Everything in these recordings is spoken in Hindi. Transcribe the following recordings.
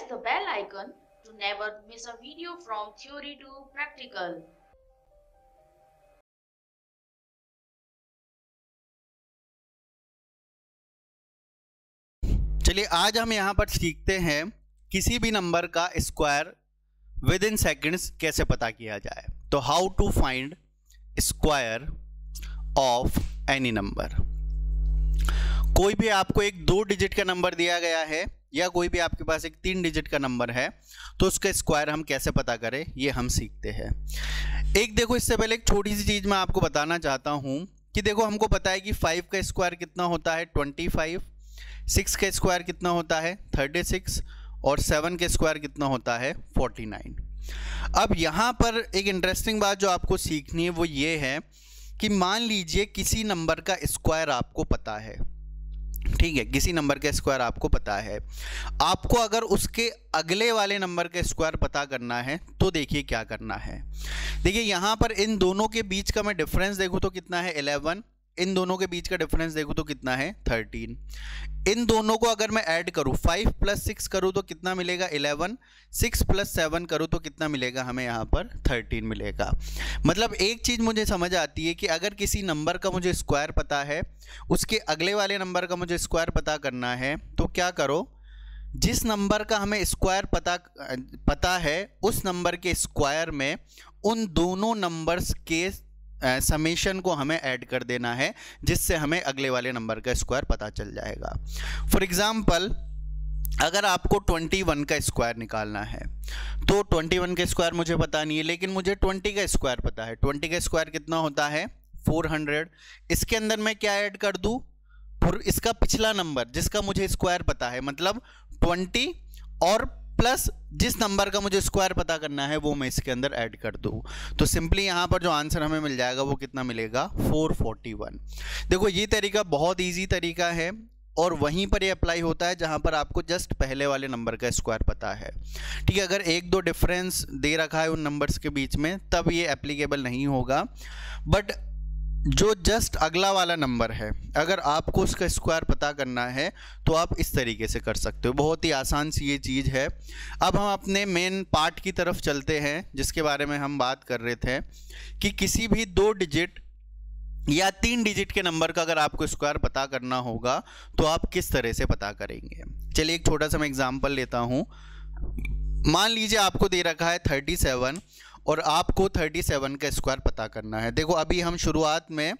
press the bell icon to never miss a video from theory to practical. चलिए आज हम यहाँ पर सीखते हैं किसी भी नंबर का स्क्वायर विद इन सेकेंड्स कैसे पता किया जाए। तो how to find square of any number. कोई भी आपको एक 2 डिजिट का नंबर दिया गया है या कोई भी आपके पास एक 3 डिजिट का नंबर है तो उसका स्क्वायर हम कैसे पता करें ये हम सीखते हैं। एक देखो, इससे पहले एक छोटी सी चीज़ मैं आपको बताना चाहता हूँ कि देखो हमको पता है कि 5 का स्क्वायर कितना होता है 25, 6 का स्क्वायर कितना होता है 36 और 7 का स्क्वायर कितना होता है 49। अब यहाँ पर एक इंटरेस्टिंग बात जो आपको सीखनी है वो ये है कि मान लीजिए किसी नंबर का स्क्वायर आपको पता है, ठीक है, किसी नंबर का स्क्वायर आपको पता है। आपको अगर उसके अगले वाले नंबर का स्क्वायर पता करना है तो देखिए क्या करना है। देखिए यहाँ पर इन दोनों के बीच का मैं डिफरेंस देखूँ तो कितना है 11, इन दोनों के बीच का डिफरेंस देखूँ तो कितना है 13। इन दोनों को अगर मैं ऐड करूँ 5 + 6 करूँ तो कितना मिलेगा 11, 6 + 7 करूँ तो कितना मिलेगा हमें यहाँ पर 13 मिलेगा। मतलब एक चीज़ मुझे समझ आती है कि अगर किसी नंबर का मुझे स्क्वायर पता है, उसके अगले वाले नंबर का मुझे स्क्वायर पता करना है तो क्या करो, जिस नंबर का हमें स्क्वायर पता है उस नंबर के स्क्वायर में उन दोनों नंबर्स के समेशन को हमें ऐड कर देना है, जिससे हमें अगले वाले नंबर का स्क्वायर पता चल जाएगा। फॉर एग्जाम्पल अगर आपको 21 का स्क्वायर निकालना है तो 21 का स्क्वायर मुझे पता नहीं है, लेकिन मुझे 20 का स्क्वायर पता है। 20 का स्क्वायर कितना होता है 400। इसके अंदर मैं क्या ऐड कर दूं, इसका पिछला नंबर जिसका मुझे स्क्वायर पता है, मतलब 20 और प्लस जिस नंबर का मुझे स्क्वायर पता करना है वो मैं इसके अंदर ऐड कर दूं। तो सिंपली यहाँ पर जो आंसर हमें मिल जाएगा वो कितना मिलेगा 441। देखो ये तरीका बहुत इजी तरीका है और वहीं पर ये अप्लाई होता है जहाँ पर आपको जस्ट पहले वाले नंबर का स्क्वायर पता है, ठीक है। अगर 1-2 डिफरेंस दे रखा है उन नंबर्स के बीच में तब ये एप्लीकेबल नहीं होगा, बट जो जस्ट अगला वाला नंबर है अगर आपको उसका स्क्वायर पता करना है तो आप इस तरीके से कर सकते हो। बहुत ही आसान सी ये चीज़ है। अब हम अपने मेन पार्ट की तरफ चलते हैं जिसके बारे में हम बात कर रहे थे कि किसी भी 2 डिजिट या 3 डिजिट के नंबर का अगर आपको स्क्वायर पता करना होगा तो आप किस तरह से पता करेंगे। चलिए एक छोटा सा मैं एग्जाम्पल लेता हूँ। मान लीजिए आपको दे रखा है 37 और आपको 37 का स्क्वायर पता करना है। देखो अभी हम शुरुआत में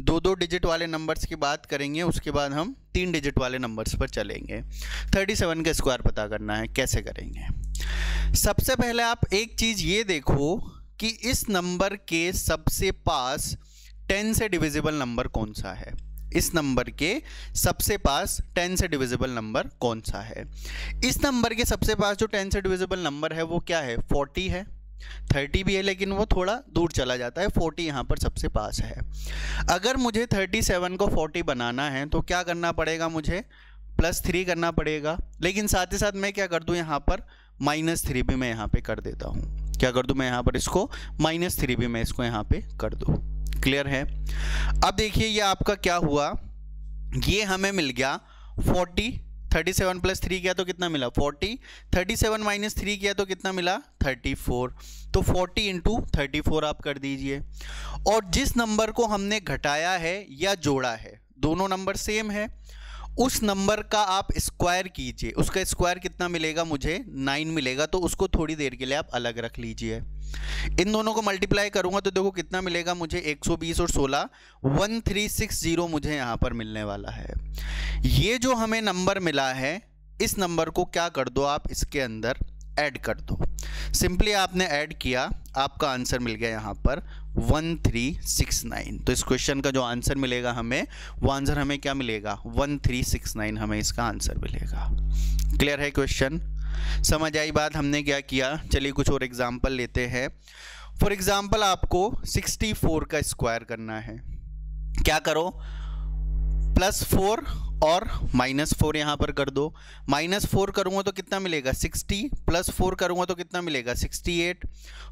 2-2 डिजिट वाले नंबर्स की बात करेंगे, उसके बाद हम 3 डिजिट वाले नंबर्स पर चलेंगे। 37 का स्क्वायर पता करना है, कैसे करेंगे। सबसे पहले आप एक चीज़ ये देखो कि इस नंबर के सबसे पास 10 से डिविजिबल नंबर कौन सा है। इस नंबर के सबसे पास 10 से डिविजिबल नंबर कौन सा है। इस नंबर के सबसे पास जो 10 से डिविजिबल नंबर है वो क्या है 40 है। 30 भी है लेकिन वो थोड़ा दूर चला जाता है, 40 यहाँ पर सबसे पास है। अगर मुझे 37 को 40 बनाना है तो क्या करना पड़ेगा, मुझे +3 करना पड़ेगा। लेकिन साथ ही साथ मैं क्या कर दूँ यहाँ पर -3 भी मैं यहाँ पे कर देता हूँ। क्या कर दूँ मैं यहाँ पर इसको -3 भी मैं इसको यहाँ पे कर दूँ। क्लियर है। अब देखिए ये आपका क्या हुआ, ये हमें मिल गया 40। 37 + 3 किया तो कितना मिला 40, 37 - 3 किया तो कितना मिला 34। तो 40 × 34 आप कर दीजिए। और जिस नंबर को हमने घटाया है या जोड़ा है, दोनों नंबर सेम है, उस नंबर का आप स्क्वायर कीजिए। उसका स्क्वायर कितना मिलेगा, मुझे 9 मिलेगा। तो उसको थोड़ी देर के लिए आप अलग रख लीजिए। इन दोनों को मल्टीप्लाई करूंगा तो देखो कितना मिलेगा मुझे 120 और 16 1360 मुझे यहाँ पर मिलने वाला है। ये जो हमें नंबर मिला है इस नंबर को क्या कर दो आप इसके अंदर ऐड कर दो। सिंपली आपने ऐड किया, आपका आंसर मिल गया यहाँ पर 1369। तो इस क्वेश्चन का जो आंसर मिलेगा हमें, वो आंसर हमें क्या मिलेगा 1369 हमें इसका आंसर मिलेगा। क्लियर है क्वेश्चन, समझ आई बात हमने क्या किया। चलिए कुछ और एग्जाम्पल लेते हैं। फॉर एग्जाम्पल आपको 64 का स्क्वायर करना है। क्या करो, +4 और -4 यहाँ पर कर दो। -4 करूँगा तो कितना मिलेगा 60, +4 करूँगा तो कितना मिलेगा 68।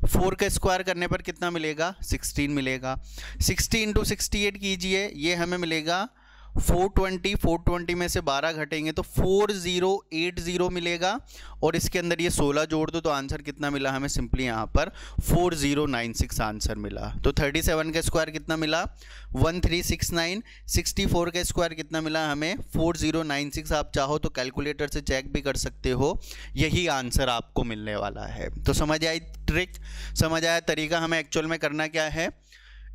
4 का स्क्वायर करने पर कितना मिलेगा 16 मिलेगा। 60 × 68 कीजिए, ये हमें मिलेगा 420 में से 12 घटेंगे तो 4080 मिलेगा, और इसके अंदर ये 16 जोड़ दो तो आंसर कितना मिला हमें, सिंपली यहाँ पर 4096 आंसर मिला। तो 37 का स्क्वायर कितना मिला, 1369। 64 का स्क्वायर कितना मिला हमें, 4096। आप चाहो तो कैलकुलेटर से चेक भी कर सकते हो, यही आंसर आपको मिलने वाला है। तो समझ आई ट्रिक, समझ आया तरीका। हमें एक्चुअल में करना क्या है,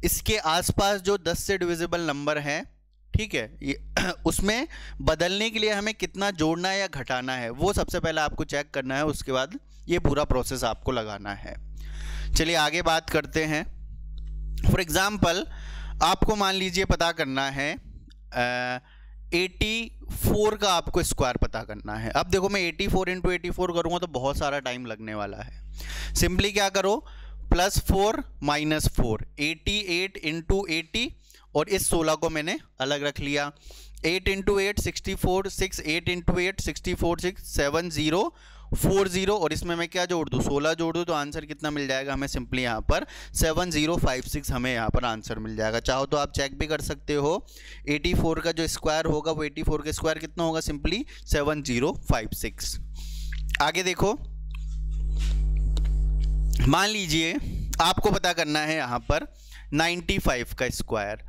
इसके आसपास जो 10 से डिविजिबल नंबर है, ठीक है, ये उसमें बदलने के लिए हमें कितना जोड़ना है या घटाना है वो सबसे पहले आपको चेक करना है, उसके बाद ये पूरा प्रोसेस आपको लगाना है। चलिए आगे बात करते हैं। फॉर एग्जाम्पल आपको मान लीजिए पता करना है 84 का आपको स्क्वायर पता करना है। अब देखो मैं 84 इंटू 84 करूँगा तो बहुत सारा टाइम लगने वाला है। सिंपली क्या करो, +4 -4, 88 इंटू 80, और इस 16 को मैंने अलग रख लिया। 8 इंटू 8 64, 6 8 इंटू 8 64, 6 7040, और इसमें मैं क्या जोड़ दूँ, 16 जोड़ दूँ तो आंसर कितना मिल जाएगा हमें, सिंपली यहाँ पर 7056 हमें यहाँ पर आंसर मिल जाएगा। चाहो तो आप चेक भी कर सकते हो, 84 का जो स्क्वायर होगा वो 84 का स्क्वायर कितना होगा, सिंपली 7056। आगे देखो, मान लीजिए आपको पता करना है यहाँ पर 95 का स्क्वायर।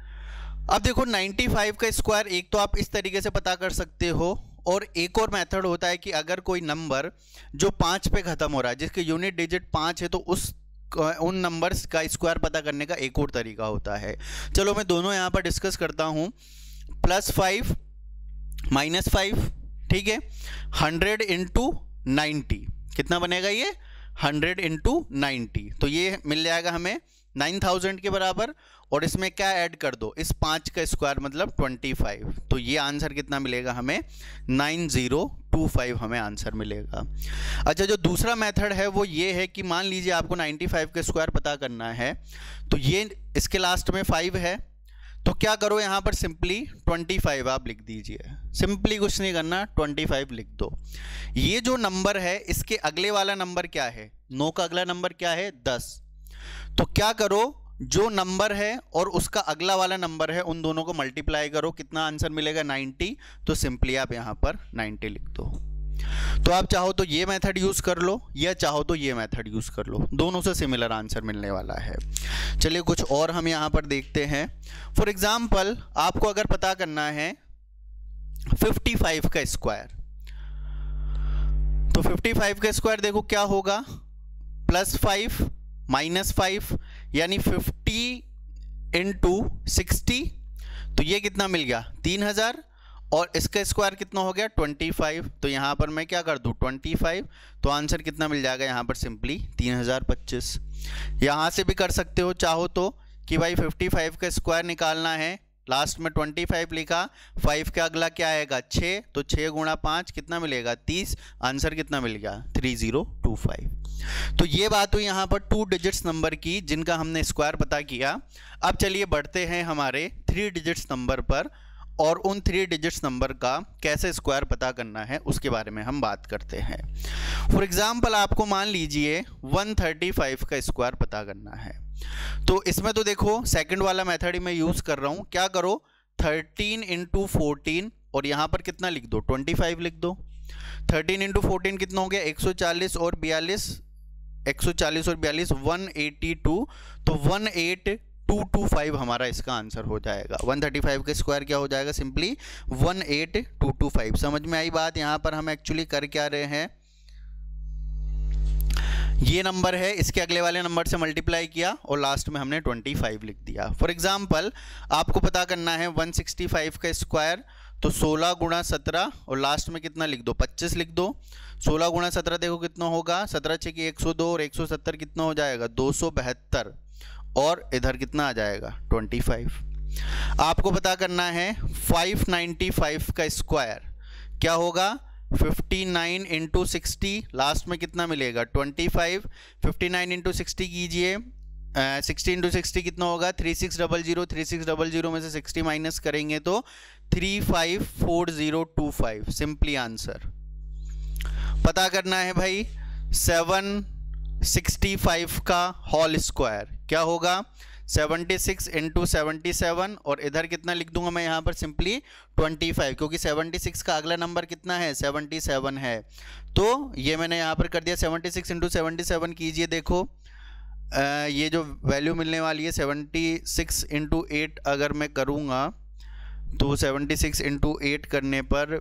अब देखो 95 का स्क्वायर एक तो आप इस तरीके से पता कर सकते हो, और एक और मेथड होता है कि अगर कोई नंबर जो 5 पे ख़त्म हो रहा है, जिसके यूनिट डिजिट 5 है, तो उन नंबर्स का स्क्वायर पता करने का एक और तरीका होता है। चलो मैं दोनों यहाँ पर डिस्कस करता हूँ। +5 -5, ठीक है, 100 इंटू 90 कितना बनेगा ये, 100 इंटू 90, तो ये मिल जाएगा हमें 9000 के बराबर। और इसमें क्या ऐड कर दो, इस 5 का स्क्वायर मतलब 25, तो ये आंसर कितना मिलेगा हमें, 9025 हमें आंसर मिलेगा। अच्छा, जो दूसरा मेथड है वो ये है कि मान लीजिए आपको 95 का स्क्वायर पता करना है, तो ये इसके लास्ट में 5 है, तो क्या करो यहाँ पर सिंपली 25 आप लिख दीजिए। सिंपली कुछ नहीं करना, 25 लिख दो। ये जो नंबर है इसके अगले वाला नंबर क्या है, 9 का अगला नंबर क्या है, 10। तो क्या करो, जो नंबर है और उसका अगला वाला नंबर है उन दोनों को मल्टीप्लाई करो, कितना आंसर मिलेगा, 90। तो सिंपली आप यहाँ पर 90 लिख दो। तो आप चाहो तो ये मेथड यूज कर लो या चाहो तो ये मेथड यूज कर लो, दोनों से सिमिलर आंसर मिलने वाला है। चलिए कुछ और हम यहाँ पर देखते हैं। फॉर एग्जाम्पल आपको अगर पता करना है 55 का स्क्वायर, तो 55 का स्क्वायर देखो क्या होगा, +5 -5 यानी 50 इंटू 60, तो ये कितना मिल गया, 3000, और इसका स्क्वायर कितना हो गया, 25। तो यहाँ पर मैं क्या कर दूँ, 25, तो आंसर कितना मिल जाएगा यहाँ पर, सिंपली 3025। यहाँ से भी कर सकते हो चाहो तो कि भाई 55 का स्क्वायर निकालना है, लास्ट में 25 लिखा, 5 का अगला क्या आएगा, 6, तो 6 गुणा 5 कितना मिलेगा, 30, आंसर कितना मिल गया, 3025। तो ये बात हुई यहाँ पर 2 डिजिट्स नंबर की जिनका हमने स्क्वायर पता किया। अब चलिए बढ़ते हैं हमारे 3 डिजिट्स नंबर पर, और उन 3 डिजिट्स नंबर का कैसे स्क्वायर पता करना है उसके बारे में हम बात करते हैं। फॉर एग्जाम्पल आपको मान लीजिए 135 का स्क्वायर पता करना है, तो इसमें तो देखो सेकंड वाला मेथड ही मैं यूज़ कर रहा हूँ। क्या करो, 13 इंटू 14, और यहाँ पर कितना लिख दो, 25 लिख दो। 13 इंटू 14 कितना हो गया, 140 और 42, 140 और 42 182, तो 18225 हमारा इसका आंसर हो जाएगा। 135 का स्क्वायर क्या हो जाएगा, सिंपली 18225। समझ में आई बात। यहाँ पर हम एक्चुअली कर क्या रहे हैं, ये नंबर है, इसके अगले वाले नंबर से मल्टीप्लाई किया और लास्ट में हमने 25 लिख दिया। फॉर एग्जाम्पल आपको पता करना है 165 का स्क्वायर, तो 16 गुणा 17 और लास्ट में कितना लिख दो, 25 लिख दो। 16 गुणा 17 देखो कितना होगा, 17 6 की 102 और 170 कितना हो जाएगा, 272, और इधर कितना आ जाएगा, 25। आपको पता करना है 595 का स्क्वायर क्या होगा, 59 इंटू 60, लास्ट में कितना मिलेगा, 25। 59 इंटू 60 कीजिए, 60 इंटू 60 कितना होगा, 3600। 3600 में से 60 माइनस करेंगे तो 354025। सिंपली आंसर पता करना है भाई 765 का होल स्क्वायर क्या होगा, 76 इंटू 77 और इधर कितना लिख दूंगा मैं यहाँ पर सिंपली 25, क्योंकि 76 का अगला नंबर कितना है 77 है। तो ये मैंने यहाँ पर कर दिया 76 इंटू 77 कीजिए, देखो ये जो वैल्यू मिलने वाली है 76 इंटू 8 अगर मैं करूँगा तो 76 इंटू 8 करने पर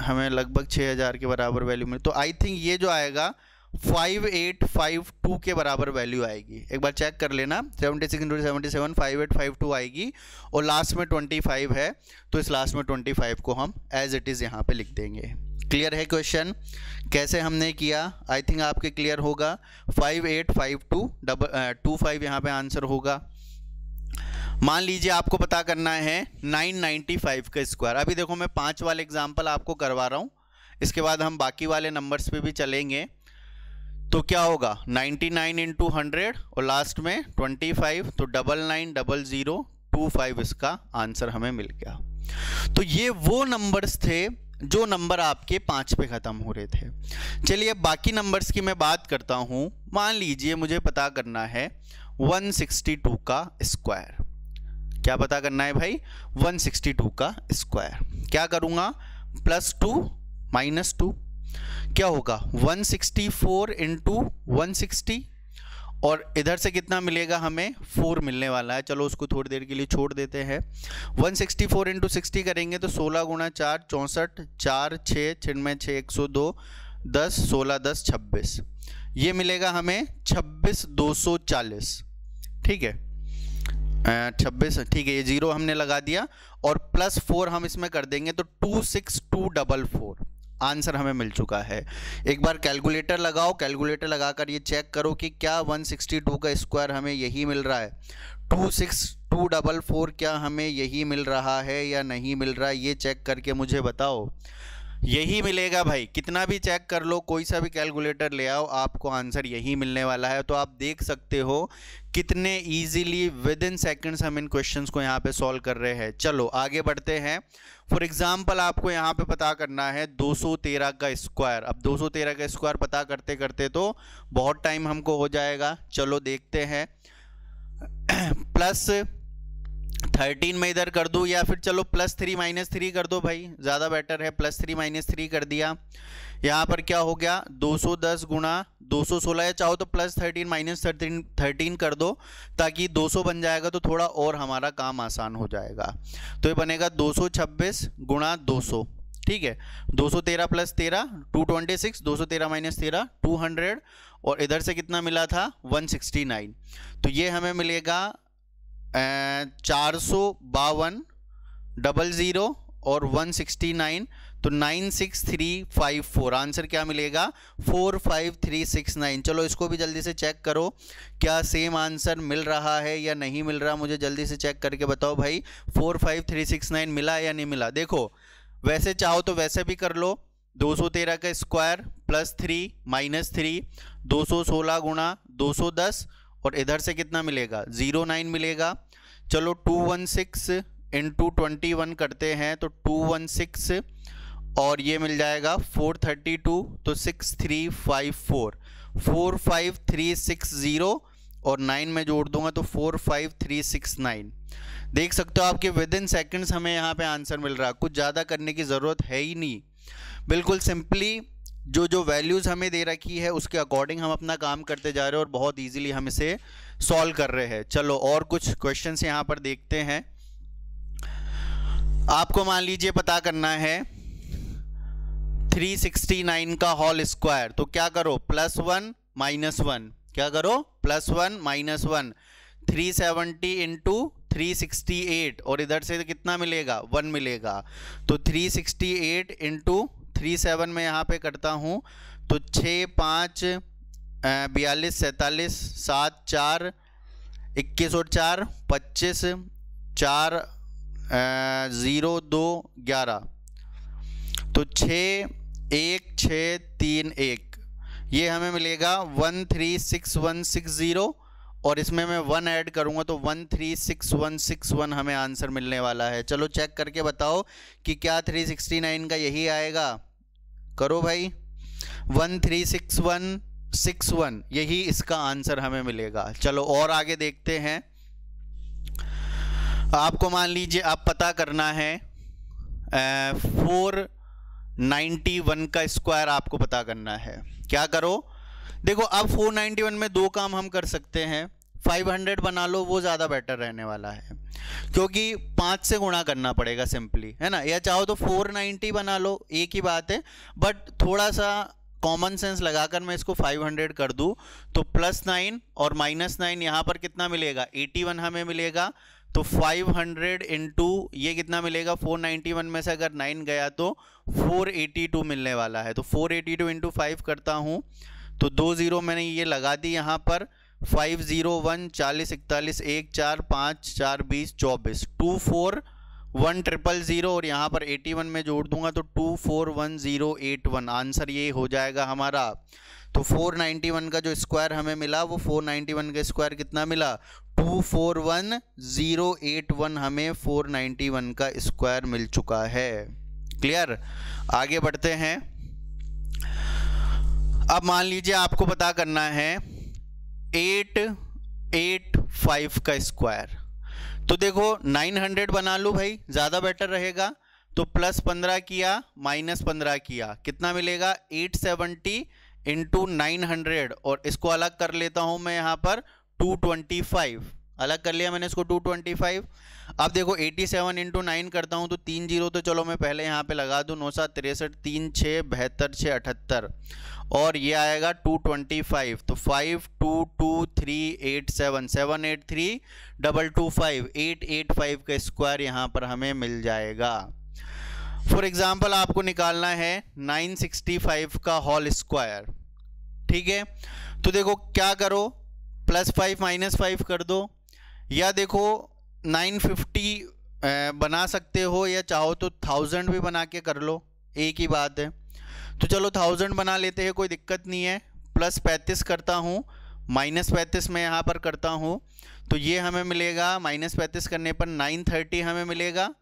हमें लगभग 6000 के बराबर वैल्यू मिले। तो आई थिंक ये जो आएगा 5852 के बराबर वैल्यू आएगी। एक बार चेक कर लेना, 76 इंटू 77 5852 आएगी और लास्ट में 25 है, तो इस लास्ट में 25 को हम एज इट इज़ यहाँ पे लिख देंगे। क्लियर है क्वेश्चन कैसे हमने किया? आई थिंक आपके क्लियर होगा। 5852 यहाँ पे आंसर होगा। मान लीजिए आपको पता करना है 995 का स्क्वायर। अभी देखो मैं 5 वाले एग्जाम्पल आपको करवा रहा हूँ, इसके बाद हम बाकी वाले नंबर्स पे भी चलेंगे। तो क्या होगा 99 इंटू 100 और लास्ट में 25, तो 990025 इसका आंसर हमें मिल गया। तो ये वो नंबर्स थे जो नंबर आपके 5 पे ख़त्म हो रहे थे। चलिए अब बाकी नंबर्स की मैं बात करता हूँ। मान लीजिए मुझे पता करना है 162 का स्क्वायर। क्या पता करना है भाई? 162 का स्क्वायर। क्या करूँगा? +2 -2 क्या होगा 164 इंटू 160 और इधर से कितना मिलेगा हमें 4 मिलने वाला है। चलो उसको थोड़ी देर के लिए छोड़ देते हैं। 164 इंटू 60 करेंगे तो 16 गुणा 4 64, 4 6 6 6 102 10 16 10 26, ये मिलेगा हमें 26240। ठीक है 26, ठीक है, ये 0 हमने लगा दिया और +4 हम इसमें कर देंगे तो 26244 आंसर हमें मिल चुका है। एक बार कैलकुलेटर लगाओ, कैलकुलेटर लगाकर ये चेक करो कि क्या 162 का स्क्वायर हमें यही मिल रहा है, 26244 क्या हमें यही मिल रहा है या नहीं मिल रहा है, ये चेक करके मुझे बताओ। यही मिलेगा भाई, कितना भी चेक कर लो, कोई सा भी कैलकुलेटर ले आओ, आपको आंसर यही मिलने वाला है। तो आप देख सकते हो कितने इजीली विद इन सेकेंड्स हम इन क्वेश्चंस को यहाँ पे सॉल्व कर रहे हैं। चलो आगे बढ़ते हैं। फॉर एग्जाम्पल आपको यहाँ पे पता करना है 213 का स्क्वायर। अब 213 का स्क्वायर पता करते करते तो बहुत टाइम हमको हो जाएगा। चलो देखते हैं। +13 में इधर कर दूं या फिर चलो +3 -3 कर दो भाई, ज़्यादा बेटर है। +3 -3 कर दिया। यहाँ पर क्या हो गया 210 गुणा 216, या चाहो तो +13 -13 कर दो ताकि 200 बन जाएगा तो थोड़ा और हमारा काम आसान हो जाएगा। तो ये बनेगा 226 गुणा 200। ठीक है 213 + 13 226, 213 - 13 200 और इधर से कितना मिला था 169। तो ये हमें मिलेगा 452 और 169, तो 96354। आंसर क्या मिलेगा 45369। चलो इसको भी जल्दी से चेक करो, क्या सेम आंसर मिल रहा है या नहीं मिल रहा, मुझे जल्दी से चेक करके बताओ भाई। 45369 मिला या नहीं मिला? देखो वैसे चाहो तो वैसे भी कर लो। 213 का स्क्वायर +3 -3 216 गुणा 210 और इधर से कितना मिलेगा 09 मिलेगा। चलो 216 इंटू 21 करते हैं तो 216 और ये मिल जाएगा 432, तो 6354 45360 और 9 में जोड़ दूंगा तो 45369। देख सकते हो आपके विद इन सेकेंड्स हमें यहाँ पे आंसर मिल रहा है। कुछ ज़्यादा करने की ज़रूरत है ही नहीं, बिल्कुल सिंपली जो वैल्यूज़ हमें दे रखी है उसके अकॉर्डिंग हम अपना काम करते जा रहे हैं और बहुत इजीली हम इसे सॉल्व कर रहे हैं। चलो और कुछ क्वेश्चंस यहाँ पर देखते हैं। आपको मान लीजिए पता करना है 369 का होल स्क्वायर। तो क्या करो +1 -1, क्या करो +1 -1, 370 इंटू 368 और इधर से कितना मिलेगा 1 मिलेगा। तो 368 इंटू 37 में यहाँ पे करता हूँ तो 6 5 42 47 7 4 21 और 4 25 4 0 2 11, तो 6 1 6 3 1, ये हमें मिलेगा 136160 और इसमें मैं 1 ऐड करूंगा तो 136161 हमें आंसर मिलने वाला है। चलो चेक करके बताओ कि क्या 369 का यही आएगा। करो भाई 136161 यही इसका आंसर हमें मिलेगा। चलो और आगे देखते हैं। आपको मान लीजिए आप पता करना है 491 का स्क्वायर आपको पता करना है। क्या करो, देखो अब 491 में दो काम हम कर सकते हैं। 500 बना लो, वो ज़्यादा बेटर रहने वाला है क्योंकि 5 से गुणा करना पड़ेगा सिंपली, है ना। या चाहो तो 490 बना लो, एक ही बात है। बट थोड़ा सा कॉमन सेंस लगाकर मैं इसको 500 कर दूं तो +9 और -9 यहाँ पर कितना मिलेगा, 81 हमें मिलेगा। तो 500 इंटू ये कितना मिलेगा, 491 में से अगर 9 गया तो 482 मिलने वाला है। तो 482 इंटू 5 करता हूँ तो 2 0 मैंने ये लगा दी यहाँ पर। 501 40 41 1 4 5 4 20 24 241000 और यहाँ पर 81 में जोड़ दूंगा तो 241081। आंसर ये हो जाएगा हमारा। तो 491 का जो स्क्वायर हमें मिला वो 491 का स्क्वायर कितना मिला, 241081 हमें 491 का स्क्वायर मिल चुका है। क्लियर, आगे बढ़ते हैं। अब मान लीजिए आपको पता करना है 885 का स्क्वायर। तो देखो 900 बना लो भाई, ज़्यादा बेटर रहेगा। तो +15 किया -15 किया, कितना मिलेगा 870 इंटू 900 और इसको अलग कर लेता हूं मैं यहाँ पर 225, अलग कर लिया मैंने इसको 225। अब देखो 87 इंटू 9 करता हूं तो 3 0 तो चलो मैं पहले यहाँ पे लगा दूं, 9 7 63 3 6 72 6 78 और ये आएगा 225। तो 522387 783 225 885 का स्क्वायर यहाँ पर हमें मिल जाएगा। फॉर एग्जाम्पल आपको निकालना है 965 का होल स्क्वायर। ठीक है, तो देखो क्या करो, +5 -5 कर दो, या देखो 950 बना सकते हो, या चाहो तो 1000 भी बना के कर लो, एक ही बात है। तो चलो 1000 बना लेते हैं, कोई दिक्कत नहीं है। +35 करता हूँ, -35 में यहाँ पर करता हूँ तो ये हमें मिलेगा, -35 करने पर 930 हमें मिलेगा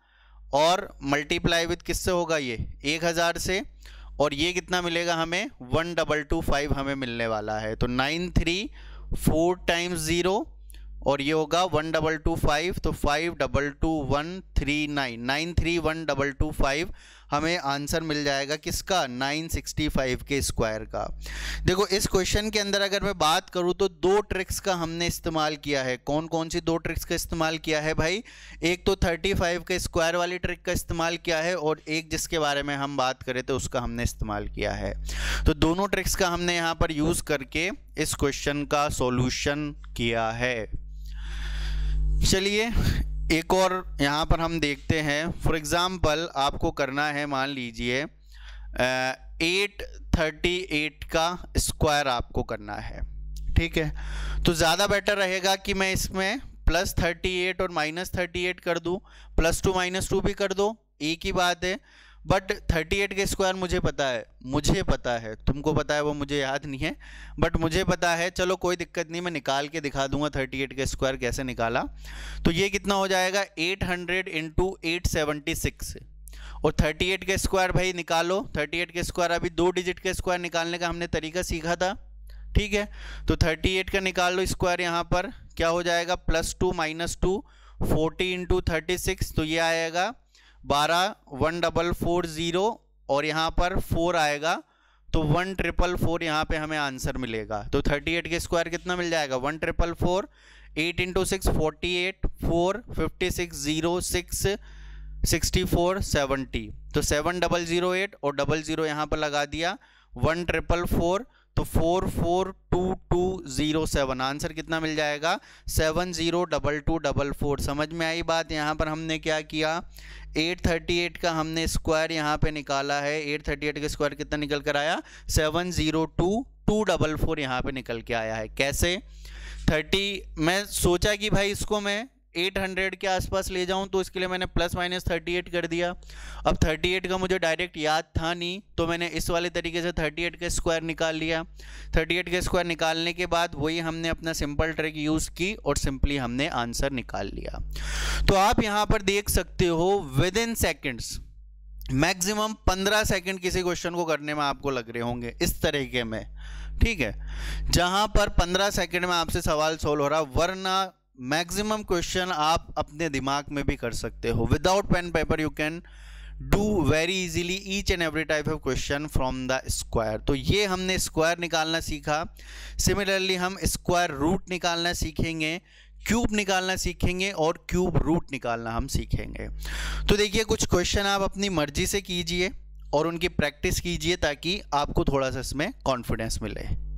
और मल्टीप्लाई विथ किससे होगा, ये 1000 से, और ये कितना मिलेगा हमें 1225 हमें मिलने वाला है। तो 934 टाइम्स 0 और ये होगा 1225, तो 522139 931225 हमें आंसर मिल जाएगा किसका, 965 के स्क्वायर का। देखो इस क्वेश्चन के अंदर अगर मैं बात करूं तो दो ट्रिक्स का हमने इस्तेमाल किया है। कौन कौन सी दो ट्रिक्स का इस्तेमाल किया है भाई, एक तो 35 के स्क्वायर वाली ट्रिक का इस्तेमाल किया है और एक जिसके बारे में हम बात करें तो उसका हमने इस्तेमाल किया है। तो दोनों ट्रिक्स का हमने यहाँ पर यूज़ करके इस क्वेश्चन का सॉल्यूशन किया है। चलिए एक और यहाँ पर हम देखते हैं। फॉर एग्जाम्पल आपको करना है, मान लीजिए 838 का स्क्वायर आपको करना है। ठीक है, तो ज़्यादा बेटर रहेगा कि मैं इसमें +38 और -38 कर दूँ, +2 -2 भी कर दो, एक ही बात है। बट 38 के स्क्वायर मुझे पता है, तुमको पता है वो मुझे याद नहीं है, बट मुझे पता है। चलो कोई दिक्कत नहीं, मैं निकाल के दिखा दूंगा 38 के स्क्वायर कैसे निकाला। तो ये कितना हो जाएगा 800 इंटू 876 और 38 के स्क्वायर भाई निकालो। 38 के स्क्वायर अभी 2 डिजिट के स्क्वायर निकालने का हमने तरीका सीखा था। ठीक है, तो 38 का निकाल लो स्क्वायर, यहाँ पर क्या हो जाएगा +2 -2 40 इंटू 36, तो ये आएगा 121440 और यहाँ पर 4 आएगा तो 1444 यहाँ पे हमें आंसर मिलेगा। तो 38 के स्क्वायर कितना मिल जाएगा 1444, 8 इंटू 6 48, 4 56 0 6 64 70, तो 7008 और 00 यहाँ पर लगा दिया 1444, तो 442207 आंसर कितना मिल जाएगा 702244। समझ में आई बात। यहाँ पर हमने क्या किया, 838 का हमने स्क्वायर यहाँ पे निकाला है। 838 का स्क्वायर कितना निकल कर आया 702244 यहाँ पे निकल के आया है। कैसे 30, मैं सोचा कि भाई इसको मैं 800 के आसपास ले जाऊं तो इसके लिए मैंने +-38 कर दिया। अब 38 का मुझे डायरेक्ट याद था नहीं तो मैंने इस वाले तरीके से 38 का स्क्वायर निकाल लिया। 38 का स्क्वायर निकालने के बाद वही हमने अपना सिंपल ट्रिक यूज़ की और सिंपली हमने आंसर निकाल लिया। तो आप यहाँ पर देख सकते हो with in seconds, maximum 15 second किसी क्वेश्चन को करने में आपको लग रहे होंगे इस तरीके में। ठीक है, जहां पर 15 सेकंड में आपसे सवाल सोल्व हो रहा, वरना मैक्सिमम क्वेश्चन आप अपने दिमाग में भी कर सकते हो. Without pen paper you can do very easily each and every type of question from the square. तो ये हमने स्क्वायर निकालना सीखा. सिमिलरली हम स्क्वायर रूट निकालना सीखेंगे, क्यूब निकालना सीखेंगे और क्यूब रूट निकालना हम सीखेंगे. तो देखिए कुछ क्वेश्चन आप अपनी मर्जी से कीजिए और उनकी प्रैक्टिस कीजिए ताकि आपको थोड़ा सा इसमें कॉन्फिडेंस मिले.